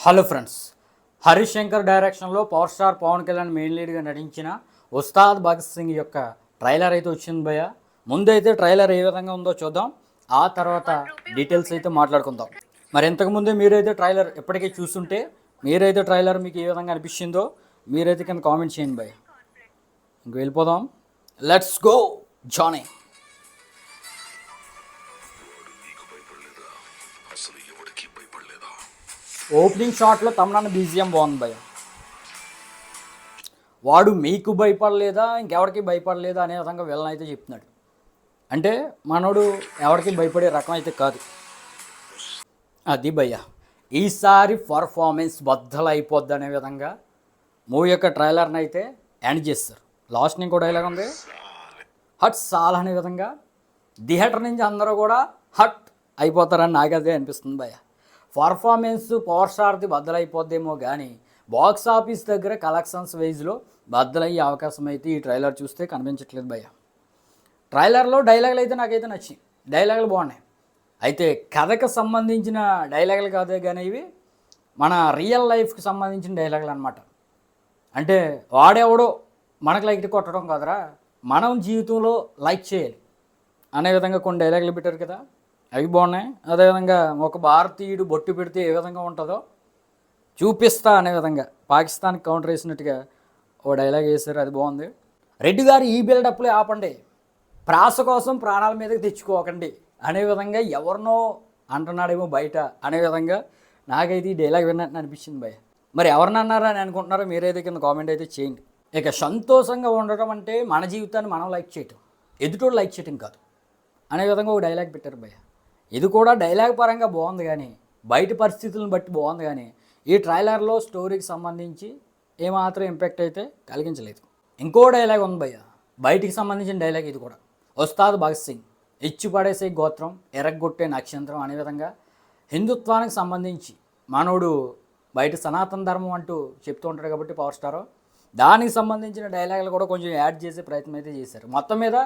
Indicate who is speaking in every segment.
Speaker 1: Hello friends, Harish Shankar డైరెక్షన్లో power star Pavan Kalyan main లీడ్గా నటించిన ఉస్తాద్ భగత్ సింగ్ యొక్క ట్రైలర్ అయితే వచ్చింది భయ్య. ముందైతే ట్రైలర్ ఏ విధంగా ఉందో చూద్దాం, ఆ తర్వాత డీటెయిల్స్ అయితే మాట్లాడుకుందాం. మరి ఇంతకుముందే మీరైతే ట్రైలర్ ఎప్పటికీ చూస్తుంటే మీరైతే ట్రైలర్ మీకు ఏ విధంగా అనిపించిందో మీరైతే కింద కామెంట్ చేయండి భయ్య. ఇంక వెళ్ళిపోదాం, లెట్స్ గో జానీ. ఓపెనింగ్ షాట్లో తమన్నా బీజిఎం బాగుంది భయ్య. వాడు మీకు భయపడలేదా ఇంకెవరికి భయపడలేదా అనే విధంగా వీళ్ళని అయితే చెప్తున్నాడు. అంటే మనోడు ఎవరికి భయపడే రకం అయితే కాదు. అది భయ్య, ఈసారి పర్ఫార్మెన్స్ బద్దలైపోద్ది అనే విధంగా మూవీ యొక్క ట్రైలర్ని అయితే ఎండ్ చేస్తారు. లాస్ట్ ఇంకో డైలాగ్ ఉంది, హట్ సాల్ అనే విధంగా థియేటర్ నుంచి అందరూ కూడా హట్ అయిపోతారని నాకైతే అనిపిస్తుంది భయ్య. పర్ఫార్మెన్స్ పవర్ స్టార్ది బద్దలైపోద్దేమో కానీ బాక్స్ ఆఫీస్ దగ్గర కలెక్షన్స్ వైజ్లో బద్దలయ్యే అవకాశం అయితే ఈ ట్రైలర్ చూస్తే కనిపించట్లేదు భయ్య. ట్రైలర్లో డైలాగులు అయితే నాకైతే నచ్చాయి, డైలాగులు బాగున్నాయి. అయితే కథకు సంబంధించిన డైలాగులు కాదే కానీ ఇవి మన రియల్ లైఫ్కి సంబంధించిన డైలాగులు అనమాట. అంటే వాడెవడో మనకు లైక్ కొట్టడం కాదురా, మనం జీవితంలో లైక్ చేయాలి అనే విధంగా కొన్ని డైలాగులు పెట్టారు కదా, అవి బాగున్నాయి. అదేవిధంగా ఒక భారతీయుడు బొట్టు పెడితే ఏ విధంగా ఉంటుందో చూపిస్తా అనే విధంగా పాకిస్తాన్కి కౌంటర్ వేసినట్టుగా ఓ డైలాగ్ వేశారు, అది బాగుంది. రెడ్డి గారు ఈ బిల్డప్లే ఆపండి, ప్రాస కోసం ప్రాణాల మీదకి తెచ్చుకోకండి అనే విధంగా ఎవరినో అంటున్నాడేమో బయట అనే విధంగా నాకైతే ఈ డైలాగ్ విన్నట్టు అనిపించింది భయ్య. మరి ఎవరిని అన్నారా అని అనుకుంటున్నారో మీరైతే కింద కామెంట్ అయితే చేయండి. ఇక సంతోషంగా ఉండటం అంటే మన జీవితాన్ని మనం లైక్ చేయటం, ఎదుటోడు లైక్ చేయటం కాదు అనే విధంగా ఒక డైలాగ్ పెట్టారు భయ్య. ఇది కూడా డైలాగ్ పరంగా బాగుంది కానీ బయట పరిస్థితులను బట్టి బాగుంది కానీ ఈ ట్రైలర్లో స్టోరీకి సంబంధించి ఏమాత్రం ఇంపాక్ట్ అయితే కలిగించలేదు. ఇంకో డైలాగ్ ఉంది భయ్య, బయటికి సంబంధించిన డైలాగ్ ఇది కూడా. ఉస్తాద్ భగత్ సింగ్ ఇచ్చి పడేసే గోత్రం ఎరగొట్టే నక్షత్రం అనే విధంగా హిందుత్వానికి సంబంధించి మనోడు బయట సనాతన ధర్మం అంటూ చెప్తూ ఉంటాడు కాబట్టి పవర్ స్టార్ దానికి సంబంధించిన డైలాగులు కూడా కొంచెం యాడ్ చేసే ప్రయత్నం అయితే చేశారు. మొత్తం మీద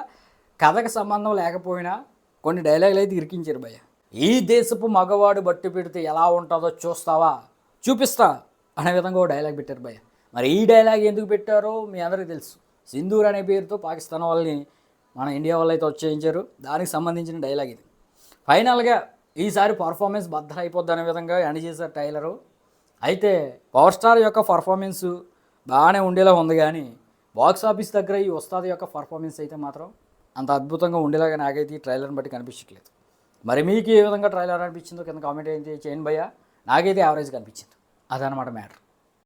Speaker 1: కథకు సంబంధం లేకపోయినా కొన్ని డైలాగులు అయితే ఇరికించారు భయ్య. ఈ దేశపు మగవాడు బట్టి పెడితే ఎలా ఉంటుందో చూస్తావా, చూపిస్తా అనే విధంగా ఓ డైలాగ్ పెట్టారు భయ్య. మరి ఈ డైలాగ్ ఎందుకు పెట్టారో మీ అందరికీ తెలుసు. సింధూర్ అనే పేరుతో పాకిస్తాన్ వాళ్ళని మన ఇండియా వాళ్ళు అయితే వచ్చేయించారు, దానికి సంబంధించిన డైలాగ్ ఇది. ఫైనల్గా ఈసారి పర్ఫార్మెన్స్ బద్దలు అయిపోద్ది అనే విధంగా ఎండ్ చేశారు ట్రైలరు. అయితే పవర్ స్టార్ యొక్క పర్ఫార్మెన్స్ బాగానే ఉండేలా ఉంది కానీ బాక్స్ ఆఫీస్ దగ్గర ఈ ఉస్తాద్ యొక్క పర్ఫార్మెన్స్ అయితే మాత్రం అంత అద్భుతంగా ఉండేలాగా నాకైతే ఈ ట్రైలర్ని బట్టి కనిపించట్లేదు. మరి మీకు ఏ విధంగా ట్రైలర్ అనిపించిందో కింద కామెంట్ అయితే చేయండి భయ్య. నాకైతే యావరేజ్గా అనిపించింది, అదనమాట మ్యాటర్.